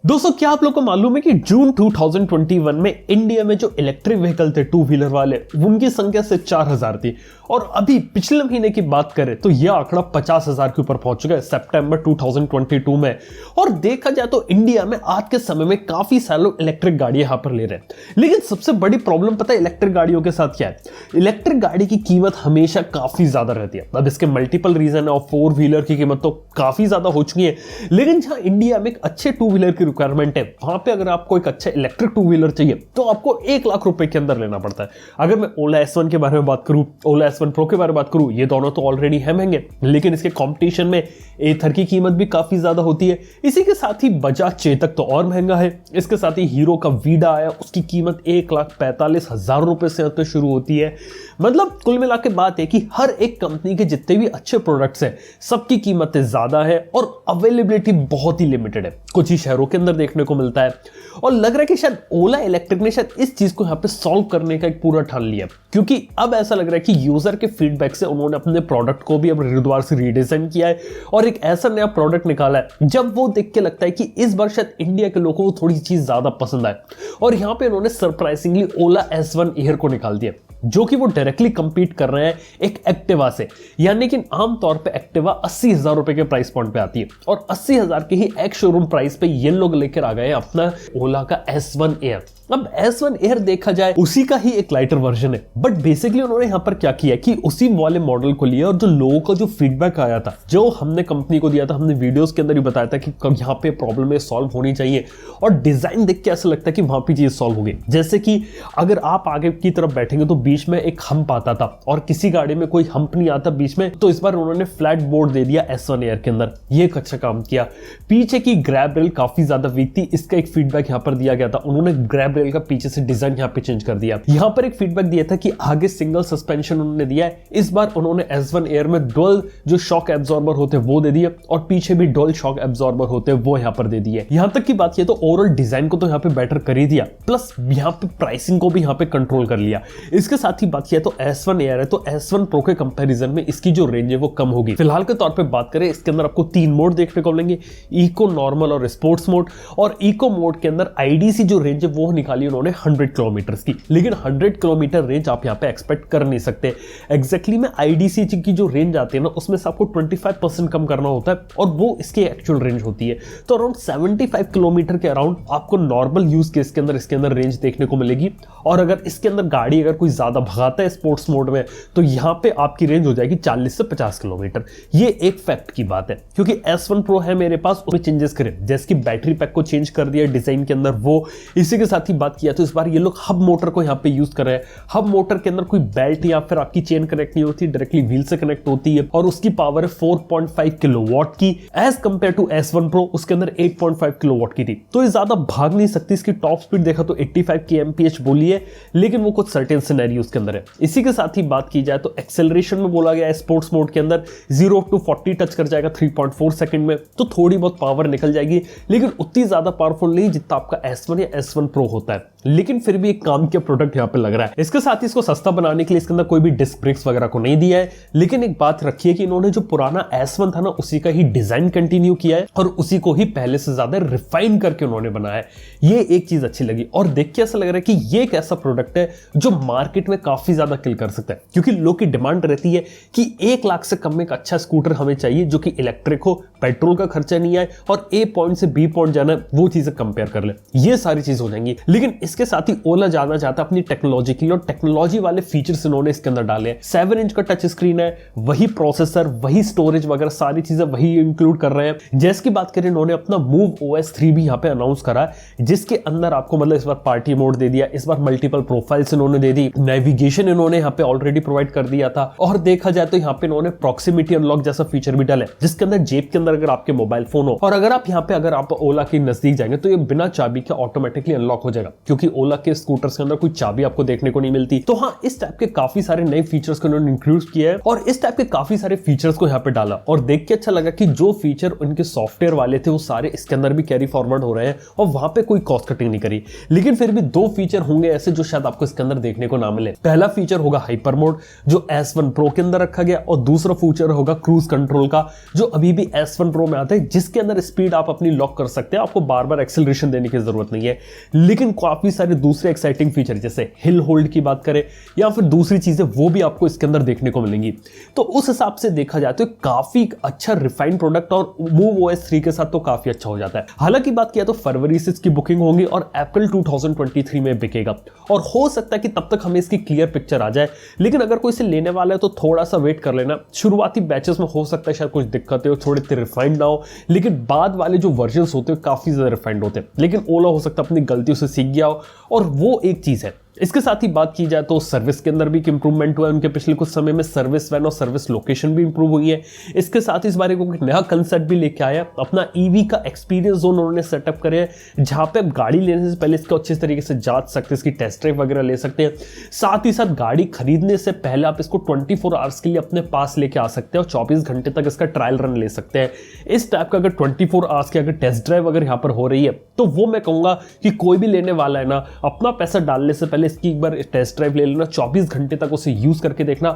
दोस्तों क्या आप लोग को मालूम है कि जून 2021 में इंडिया में जो इलेक्ट्रिक व्हीकल थे टू व्हीलर वाले उनकी संख्या से 4000 थी और अभी पिछले महीने की बात करें तो यह आंकड़ा 50,000 के ऊपर पहुंच चुका है सितंबर 2022 में। और देखा जाए तो इंडिया में आज के समय में काफी सारे लोग इलेक्ट्रिक गाड़ियां यहां पर ले रहे हैं, लेकिन सबसे बड़ी प्रॉब्लम पता है इलेक्ट्रिक गाड़ियों के साथ क्या है? इलेक्ट्रिक गाड़ी की कीमत हमेशा काफी ज्यादा रहती है। अब इसके मल्टीपल रीजन है और फोर व्हीलर की कीमत तो काफी ज्यादा हो चुकी है, लेकिन जहां इंडिया में एक अच्छे टू व्हीलर की रिक्वायरमेंट है वहां पे अगर आपको एक अच्छा इलेक्ट्रिक टू व्हीलर चाहिए तो आपको 1 लाख रुपए के अंदर लेना पड़ता है। अगर मैं ओला S1 के बारे में बात करूं, ओला S1 Pro के बारे में बात करूं, ये दोनों तो ऑलरेडी है महंगे, लेकिन इसके कंपटीशन में एथर की कीमत भी काफी ज्यादा होती है। इसी के साथ ही बजाज चेतक तो और महंगा है। इसके साथ ही हीरो का वीडा आया, उसकी कीमत 1,45,000 रुपए से शुरू होती है। मतलब कुल मिला के बात है कि हर एक कंपनी के जितने भी अच्छे प्रोडक्ट्स हैं सबकी कीमतें ज्यादा है और अवेलेबिलिटी बहुत ही लिमिटेड है, कुछ ही शहरों के अंदर देखने को मिलता है। और लग रहा है कि शायद ओला इलेक्ट्रिक ने शायद इस चीज को यहां पे सॉल्व करने का एक पूरा ठान लिया, क्योंकि अब ऐसा लग रहा है कि यूजर के फीडबैक से उन्होंने अपने प्रोडक्ट को भी अब दोबारा से रीडिजाइन किया है और एक ऐसा नया प्रोडक्ट निकाला है जब वो देख के लगता है कि इस बार शायद इंडिया के लोगों को थोड़ी चीज ज्यादा पसंद आए। और यहां पे उन्होंने सरप्राइजिंगली ओला S1 एयर को निकाल दिया, जो कि वो डायरेक्टली कंपीट कर रहे हैं एक एक्टिवा से। यानी कि आमतौर पे एक्टिवा 80,000 रुपए के प्राइस पॉइंट पे आती है और 80,000 के ही एक शोरूम प्राइस पे ये लोग लेकर आ गए अपना ओला का S1 एयर। अब S1 एयर देखा जाए उसी का ही एक लाइटर वर्जन है, बट बेसिकली उन्होंने यहां पर क्या किया कि उसी वाले मॉडल को लिया और जो लोगों का जो फीडबैक आया था, जो हमने कंपनी को दिया था, हमने वीडियोस के अंदर भी बताया था कि कब यहां पे प्रॉब्लम है सॉल्व होनी चाहिए, और डिजाइन देख के ऐसा लगता है कि वहां पे चीज सॉल्व हो गई। जैसे कि अगर आप आगे की तरफ बैठेंगे तो बीच में एक हम्प आता था और किसी गाड़ी में कोई हम्प नहीं आता बीच में, तो इस बार उन्होंने फ्लैट बोर्ड दे दिया S1 एयर के अंदर। ये एक अच्छा काम किया। पीछे की ग्रैब रेल काफी ज्यादा वीक थी, इसका एक फीडबैक यहां पर दिया गया था, उन्होंने ग्रैब रेल का पीछे से डिजाइन यहां पे चेंज कर दिया। यहां पर एक फीडबैक दिया था कि आगे सिंगल सस्पेंशन उन्होंने दिया है, इस बार उन्होंने S1 एयर में डुअल जो शॉक एब्जॉर्बर होते हैं वो दे दिए और पीछे भी डुअल शॉक एब्जॉर्बर होते हैं वो यहां पर दे दिए। यहां तक की बात किया तो ओवरऑल डिजाइन को तो यहां पे बेटर कर ही दिया, प्लस यहां पे प्राइसिंग को भी यहां पे कंट्रोल कर लिया। इसके साथ ही बात किया तो S1 एयर है तो S1 Pro के कंपैरिजन में इसकी जो रेंज है वो कम होगी। फिलहाल के तौर पे बात करें इसके अंदर आपको 3 मोड देखने को मिलेंगे, इको, नॉर्मल और स्पोर्ट्स मोड। और इको मोड के अंदर IDC जो रेंज है वो निकाली उन्होंने 100 किलोमीटर की, लेकिन 100 किलोमीटर रेंज आप यहां पे एक्सपेक्ट कर नहीं सकते। एग्जैक्टली में IDC की जो रेंज आती है ना उसमें से आपको 25% कम करना होता है और वो इसकी एक्चुअल रेंज होती है। तो अराउंड 75 किलोमीटर के अराउंड आपको नॉर्मल यूज केस के अंदर इसके अंदर रेंज देखने को मिलेगी। और अगर इसके अंदर गाड़ी अगर कोई ज्यादा भगाता है स्पोर्ट्स मोड में तो यहां पे आपकी रेंज हो जाएगी 40 से 50 किलोमीटर। ये एक फैक्ट की बात है, क्योंकि S1 Pro है मेरे पास, उसमें चेंजेस करें जैसे कि बैटरी पैक को चेंज कर दिया डिजाइन के अंदर वो। इसी के साथ ही बात किया तो इस बार ये लोग हब मोटर को यहां पे यूज कर रहे हैं। हब मोटर के अंदर कोई बेल्ट या फिर आपकी चेन कनेक्ट नहीं होती, डायरेक्टली व्हील से कनेक्ट होती है और उसकी पावर है 4.5 किलोवाट की, as compare to S1 Pro उसके अंदर 8.5 किलोवाट की थी। तो ये ज्यादा भाग नहीं सकती। इसकी टॉप स्पीड देखा तो 85 kmph बोली है, लेकिन वो कुछ सर्टेन सिनेरियोस के अंदर है। इसी के साथ ही बात की जाए तो एक्सेलरेशन में बोला गया है स्पोर्ट्स मोड के अंदर 0 to 40 टच कर जाएगा 3.4 सेकंड में, तो थोड़ी बहुत पावर निकल जाएगी, लेकिन उतनी ज्यादा पावरफुल नहीं जितना आपका S1 या S1 Pro होता है, लेकिन फिर भी एक काम के प्रोडक्ट यहां पे लग रहा है। इसके साथ ही इसको सस्ता बनाने के लिए इसके अंदर कोई भी डिस्क ब्रेक्स वगैरह को नहीं दिया है, लेकिन एक बात रखिए कि इन्होंने जो पुराना S1 था ना उसी का ही डिजाइन कंटिन्यू किया है और उसी को ही पहले से ज्यादा रिफाइन करके उन्होंने बनाया है। ये एक चीज अच्छी लगी और देख के ऐसा लग रहा है कि ये एक ऐसा प्रोडक्ट है जो मार्केट में काफी ज्यादा किल कर सकता है, क्योंकि लोग की डिमांड रहती है कि 1 लाख से कम में एक अच्छा स्कूटर हमें चाहिए जो कि इलेक्ट्रिक हो, पेट्रोल का खर्चा नहीं आए और A पॉइंट से B पॉइंट जाना है वो चीजें कंपेयर कर ले। ये सारी चीज हो जाएंगी। लेकिन इसके साथ ही ओला जाना चाहता अपनी टेक्नोलॉजी के लिए और टेक्नोलॉजी वाले फीचर्स इन्होंने इसके अंदर डाले हैं। 7 इंच का टच स्क्रीन है, वही प्रोसेसर, वही स्टोरेज वगैरह सारी चीजें वही इंक्लूड कर रहे हैं। जैसे की बात करें इन्होंने अपना मूव OS 3 भी यहां पे अनाउंस करा है, जिसके अंदर आपको मतलब इस बार पार्टी मोड दे दिया, इस बार मल्टीपल प्रोफाइल्स इन्होंने दे दी, नेविगेशन इन्होंने यहां पे ऑलरेडी प्रोवाइड कर दिया था। और देखा जाए तो यहां पे इन्होंने प्रॉक्सिमिटी अनलॉक जैसा फीचर भी डाला है, जिसके अंदर जेब के अंदर अगर आपके मोबाइल फोन हो और अगर आप यहां पे अगर आप ओला के नजदीक जाएंगे तो ये बिना चाबी के ऑटोमेटिकली अनलॉक हो जाएगा, क्योंकि ओला के स्कूटर्स के अंदर कोई चाबी आपको देखने को नहीं मिलती। तो हाँ, इस टाइप के काफी सारे नए फीचर्स को इन्होंने इंक्लूड किया है और इस टाइप के काफी सारे फीचर्स को यहाँ पे डाला और देख के अच्छा लगा कि जो फीचर उनके सॉफ्टवेयर वाले थे वो सारे इसके अंदर भी कैरी फॉरवर्ड हो रहे हैं और वहां पे कोई कॉस्ट कटिंग नहीं करी। लेकिन फिर भी 2 फीचर होंगे ऐसे जो शायद आपको इसके अंदर देखने को ना मिले। पहला फीचर होगा हाइपर मोड जो S1 Pro के अंदर रखा गया और दूसरा फीचर होगा क्रूज कंट्रोल का जो अभी भी S1 Pro में आता है, जिसके अंदर स्पीड आप अपनी लॉक कर सकते हैं, आपको बार बार एक्सेलरेशन देने की जरूरत नहीं है। लेकिन काफी सारे दूसरे एक्साइटिंग फीचर जैसे हिल होल्ड की बात करें या फिर दूसरी चीजें, वो भी आपको इसके अंदर देखने को मिलेंगी। तो उस हिसाब से देखा जाए तो काफी अच्छा रिफाइंड प्रोडक्ट और MoveOS 3 के साथ तो काफी अच्छा हो जाता है। हालांकि बात किया तो फरवरी से इसकी बुकिंग होगी और अप्रैल 2023 में बिकेगा, और हो सकता है कि तब तक हमें इसकी क्लियर पिक्चर आ जाए। लेकिन अगर कोई इसे लेने वाला है तो थोड़ा सा वेट कर लेना। शुरुआती बैचेस में हो सकता है शायद कुछ दिक्कतें हो, थोड़े इतने रिफाइंड ना हो, लेकिन बाद वाले जो वर्जन्स होते हैं काफी ज्यादा रिफाइंड होते हैं। लेकिन ओला हो सकता है अपनी गलतियों से सीख गया हो, और वो एक चीज है। इसके साथ ही बात की जाए तो सर्विस के अंदर भी इंप्रूवमेंट हुआ है। उनके पिछले कुछ समय में सर्विस वैन और सर्विस लोकेशन भी इंप्रूव हुई है। इसके साथ ही इस बारे को एक नया कंसेप्ट भी लेके आया, अपना ईवी का एक्सपीरियंस जोन उन्होंने सेटअप करे है, जहां पे आप गाड़ी लेने से पहले इसको अच्छे तरीके से जांच सकते हैं, इसकी टेस्ट ड्राइव वगैरह ले सकते हैं। साथ ही साथ गाड़ी खरीदने से पहले आप इसको 24 आवर्स के लिए अपने पास लेके आ सकते हैं और 24 घंटे तक इसका ट्रायल रन ले सकते हैं। इस टाइप का अगर 24 आवर्स की अगर टेस्ट ड्राइव अगर यहाँ पर हो रही है, तो वो मैं कहूंगा कि कोई भी लेने वाला है ना, अपना पैसा डालने से पहले इसकी एक बार टेस्ट ड्राइव ले लेना, 24 घंटे तक उसे यूज करके देखना,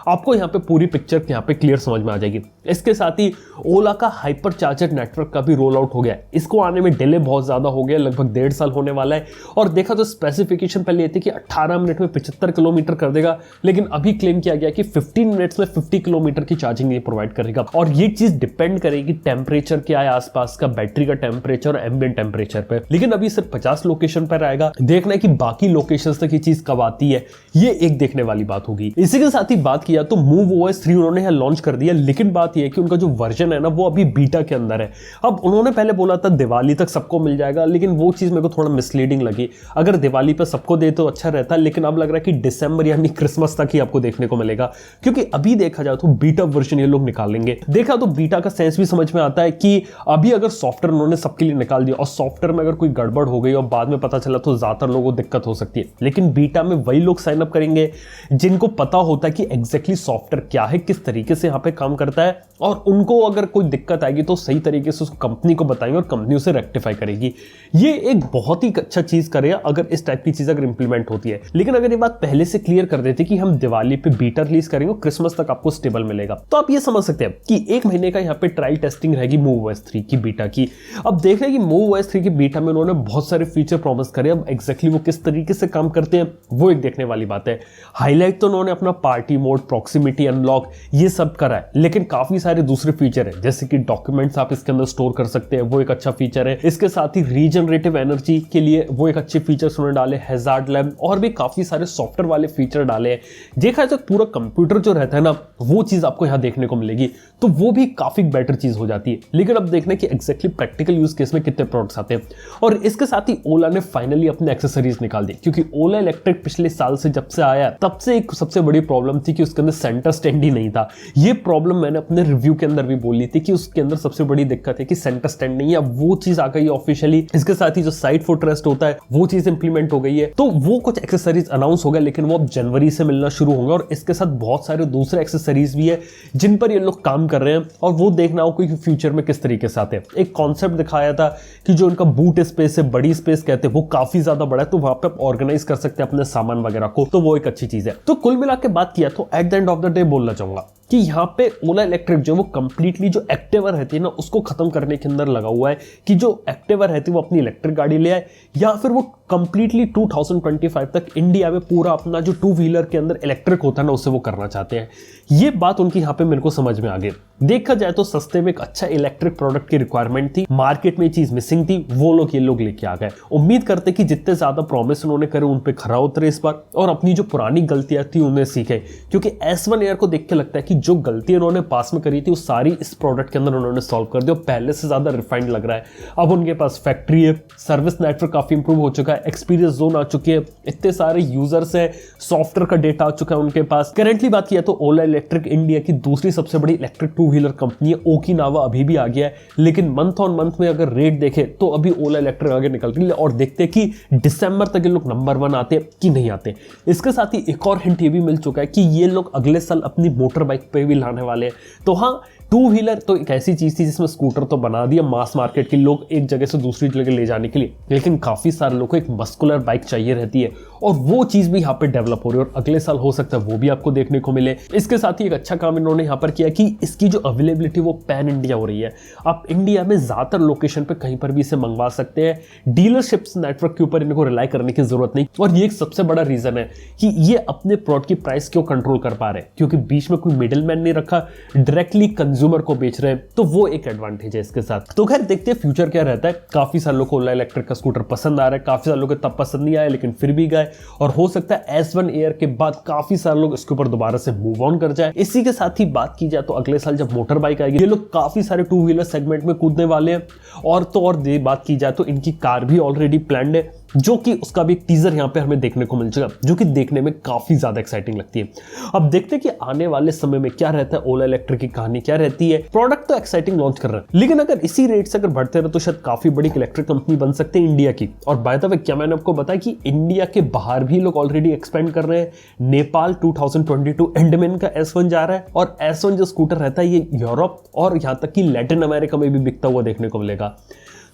आपको यहाँ पे पूरी पिक्चर यहाँ पे क्लियर समझ में आ जाएगी। इसके साथ ही ओला का हाइपर चार्जर नेटवर्क का भी रोल आउट हो गया है। इसको आने में डिले बहुत ज्यादा हो गया, लगभग 1.5 साल होने वाला है। और देखा तो स्पेसिफिकेशन पहले ये थी कि 18 मिनट में 75 किलोमीटर कर देगा, लेकिन अभी क्लेम किया गया कि 15 मिनट्स में 50 किलोमीटर की चार्जिंग ये प्रोवाइड करेगा। और ये चीज डिपेंड करेगी टेम्परेचर क्या है आसपास का, बैटरी का टेम्परेचर और एम्बिएंट टेम्परेचर पे। लेकिन अभी सिर्फ 50 लोकेशन पर आएगा, देखना है कि बाकी लोकेशन तक ये चीज कब आती है, ये एक देखने वाली बात होगी। इसी के साथ ही बात किया तो MoveOS 3 उन्होंने यहां लॉन्च कर दिया, लेकिन बात यह है कि उनका जो वर्जन है ना, वो अभी बीटा के अंदर है। अब उन्होंने पहले बोला था दिवाली तक सबको मिल जाएगा, लेकिन वो चीज मेरे को थोड़ा मिसलीडिंग लगी। अगर दिवाली पे सबको दे तो अच्छा रहता, लेकिन अब लग रहा है कि दिसंबर यानी क्रिसमस तक ही आपको देखने को मिलेगा, क्योंकि अभी देखा जाए तो बीटा वर्जन ये लोग निकालेंगे। देखा तो बीटा का सेंस भी समझ में आता है कि अभी अगर सॉफ्टवेयर उन्होंने सबके लिए निकाल दिया और सॉफ्टवेयर में अगर कोई गड़बड़ हो गई और बाद में पता चला तो ज्यादातर लोगों को दिक्कत हो सकती है। लेकिन बीटा में वही लोग साइन अप करेंगे जिनको पता होता है कि एग्जैक्टली सॉफ्टवेयर क्या है, किस तरीके से यहाँ पे काम करता है, और उनको अगर कोई दिक्कत आएगी तो सही तरीके से उसको कंपनी को बताएंगे और कंपनी उसे रेक्टिफाई करेगी। ये एक बहुत ही अच्छा चीज करेगा अगर इस टाइप की चीज अगर इंप्लीमेंट होती है। लेकिन अगर ये बात पहले से क्लियर कर देते कि हम दिवाली पे बीटा रिलीज करेंगे और क्रिसमस तक आपको स्टेबल मिलेगा, तो आप ये समझ सकते हैं कि 1 महीने का यहाँ पे ट्रायल टेस्टिंग रहेगी MoveOS 3 की बीटा की। अब देख रहे हैं कि MoveOS 3 की बीटा में उन्होंने बहुत सारे फीचर प्रॉमिस करे, अब एग्जैक्टली वो किस तरीके से काम करते हैं वो एक देखने वाली बात है। हाईलाइट तो उन्होंने अपना पार्टी मोड, प्रॉक्सिमिटी अनलॉक ये सब करा है, लेकिन काफी सारे दूसरे फीचर है, जैसे कि डॉक्यूमेंट्स आप इसके अंदर स्टोर कर सकते हैं, वो एक अच्छा फीचर है। इसके साथ ही रीजनरेटिव एनर्जी के लिए वो एक अच्छे फीचर्स उन्होंने डाले, हैजार्ड लैम्प, और भी काफी सारे सॉफ्टवेयर वाले फीचर डाले हैं। देखा जाए तो पूरा कंप्यूटर जो रहता है ना, वो चीज आपको यहाँ देखने को मिलेगी, तो वो भी काफी बेटर चीज हो जाती है। लेकिन अब देखना कि एग्जैक्टली प्रैक्टिकल यूज केस में कितने प्रोडक्ट्स आते हैं। और इसके साथ ही ओला ने फाइनली अपने एक्सेसरीज निकाल दी, क्योंकि ओला इलेक्ट्रिक पिछले साल से जब से आया तब से एक सबसे बड़ी प्रॉब्लम थी कि उसके अंदर सेंटर स्टैंड ही नहीं था। ये प्रॉब्लम मैंने अपने रिव्यू के अंदर भी बोली थी कि उसके अंदर सबसे बड़ी दिक्कत है कि सेंटर स्टैंड नहीं है। अब वो चीज आ गई ऑफिशियली। इसके साथ ही जो साइड फुट रेस्ट होता है वो चीज इंप्लीमेंट हो गई है। तो वो कुछ एक्सेसरीज अनाउंस हो गए, लेकिन वो अब जनवरी से मिलना शुरू होंगे। और इसके साथ बहुत सारे दूसरे एक्सेसरीज भी है जिन पर ये लोग काम कर रहे हैं, और वो देखना हो कि फ्यूचर में किस तरीके से आते हैं। एक कॉन्सेप्ट दिखाया था कि जो इनका बूट स्पेस है, बड़ी स्पेस कहते हैं, वो काफी ज्यादा बड़ा है, तो वहां पे आप ऑर्गेनाइज कर सकते हैं अपने सामान वगैरह को, तो वो एक अच्छी चीज है। तो कुल मिला के बात किया तो at the end of the day बोलना चाहूंगा कि यहाँ पे ओला इलेक्ट्रिक जो वो कंप्लीटली जो एक्टिवा रहती है ना, उसको खत्म करने के अंदर लगा हुआ है कि जो एक्टिवा रहती है वो अपनी इलेक्ट्रिक गाड़ी ले आए, या फिर वो कंप्लीटली 2025 तक इंडिया में पूरा अपना जो 2 व्हीलर के अंदर इलेक्ट्रिक होता है ना, उससे वो करना चाहते हैं। ये बात उनकी यहाँ पे मेरे को समझ में आ गई। देखा जाए तो सस्ते में एक अच्छा इलेक्ट्रिक प्रोडक्ट की रिक्वायरमेंट थी, मार्केट में ये चीज मिसिंग थी, वो लोग ये लोग लेके आ गए। उम्मीद करते कि जितने ज्यादा प्रॉमिस उन्होंने करे उन पे खरा उतरे इस बार, और अपनी जो पुरानी गलतियां थी उन्हें सीखे। क्योंकि S1 एयर को देख के लगता है कि जो गलती उन्होंने पास में करी थी वो सारी इस प्रोडक्ट के अंदर उन्होंने सॉल्व कर दी, और पहले से ज्यादा रिफाइंड लग रहा है। अब उनके पास फैक्ट्री है, सर्विस नेटवर्क काफी इंप्रूव हो चुका है, एक्सपीरियंस जोन आ चुकी है, इतने सारे यूजर्स है, सॉफ्टवेयर का डेटा आ चुका है उनके पास। करेंटली बात किया तो ओला इलेक्ट्रिक इंडिया की दूसरी सबसे बड़ी इलेक्ट्रिक 2 व्हीलर कंपनी है। ओकिनावा अभी भी आ गया है, लेकिन मंथ ऑन मंथ में अगर रेट देखे तो अभी ओला इलेक्ट्रिक आगे निकल रही है, और देखते हैं कि दिसंबर तक ये लोग नंबर 1 आते कि नहीं आते। इसके साथ ही एक और हिंट ये भी मिल चुका है कि ये लोग अगले साल अपनी मोटर बाइक पे भी लाने वाले हैं। तो हाँ, 2 व्हीलर तो एक ऐसी चीज थी जिसमें स्कूटर तो बना दिया मास मार्केट के लोग एक जगह से दूसरी जगह ले जाने के लिए, लेकिन काफी सारे लोगों को एक मस्कुलर बाइक चाहिए रहती है, और वो चीज भी यहाँ पे डेवलप हो रही है और अगले साल हो सकता है वो भी आपको देखने को मिले। इसके साथ ही एक अच्छा काम इन्होंने यहाँ पर किया कि इसकी जो अवेलेबिलिटी वो पैन इंडिया हो रही है। आप इंडिया में ज्यादातर लोकेशन पे कहीं पर भी इसे मंगवा सकते हैं। डीलरशिप्स नेटवर्क के ऊपर इनको रिलाई करने की जरूरत नहीं। और ये एक सबसे बड़ा रीजन है कि ये अपने प्रोडक्ट की प्राइस क्यों कंट्रोल कर पा रहे हैं, क्योंकि बीच में कोई मिडिल मैन नहीं रखा, डायरेक्टली कंज्यूमर को बेच रहे हैं। तो वो एक एडवांटेज है इसके साथ। तो खैर देखते हैं फ्यूचर क्या रहता है। काफी सारे लोगों को ओला इलेक्ट्रिक का स्कूटर पसंद आ रहा है, काफी सारे लोगों को तब पसंद नहीं आया लेकिन फिर भी गए, और हो सकता है S1 एयर के बाद काफी सारे लोग इसके ऊपर दोबारा से मूव ऑन कर जाए। इसी के साथ ही बात की जाए तो अगले साल जब मोटर बाइक आएगी, ये लोग काफी सारे टू व्हीलर सेगमेंट में कूदने वाले हैं। और तो और बात की जाए तो इनकी कार भी ऑलरेडी प्लान्ड है, जो कि उसका भी एक टीजर यहां पे हमें देखने को मिल जाएगा, जो कि देखने में काफी ज्यादा एक्साइटिंग लगती है। अब देखते हैं कि आने वाले समय में क्या रहता है, ओला इलेक्ट्रिक की कहानी क्या रहती है। प्रोडक्ट तो एक्साइटिंग लॉन्च कर रहे हैं, लेकिन अगर इसी रेट से अगर बढ़ते रहे तो शायद काफी बड़ी इलेक्ट्रिक कंपनी बन सकते हैं इंडिया की। और बाय द वे क्या मैंने आपको बताया कि इंडिया के बाहर भी लोग ऑलरेडी एक्सपेंड कर रहे हैं। नेपाल 2022 एंड में इनका S1 जा रहा है, और S1 जो स्कूटर रहता है ये यूरोप और यहां तक कि लैटिन अमेरिका में भी बिकता हुआ देखने को मिलेगा।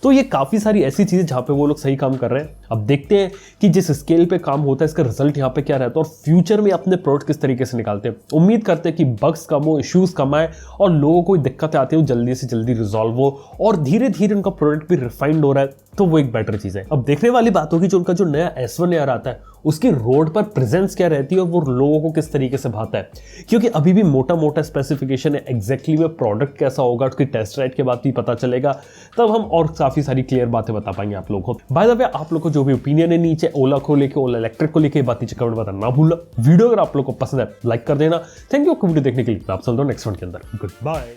तो ये काफी सारी ऐसी चीजें जहां पे वो लोग सही काम कर रहे हैं। अब देखते हैं कि जिस स्केल पे काम होता है इसका रिजल्ट यहाँ पे क्या रहता है, और फ्यूचर में अपने प्रोडक्ट किस तरीके से निकालते हैं। उम्मीद करते हैं कि बग्स कम हो, इश्यूज कम आए, और लोगों को दिक्कतें आती है जल्दी से जल्दी रिजॉल्व हो, और धीरे धीरे उनका प्रोडक्ट भी रिफाइंड हो रहा है। तो वो एक बेटर चीज है। अब देखने वाली बात होगी जो उनका जो नया S1 एयर आता है उसकी रोड पर प्रेजेंस क्या रहती है और वो लोगों को किस तरीके से भाता है, क्योंकि अभी भी मोटा मोटा स्पेसिफिकेशन है। एग्जैक्टली में प्रोडक्ट कैसा होगा उसकी टेस्ट राइड के बाद भी पता चलेगा, तब हम और काफी सारी क्लियर बातें बता पाएंगे आप लोगों को। बाय द वे आप लोगों को जो भी ओपिनियन है नीचे ओला को लेके, ओला इलेक्ट्रिक को लेके बात नीचे कमेंट बताना ना भूलना। वीडियो अगर आप लोगों को पसंद है लाइक कर देना। थैंक यू वीडियो देखने के लिए। आप सुन दो नेक्स्ट वन के अंदर। Good bye.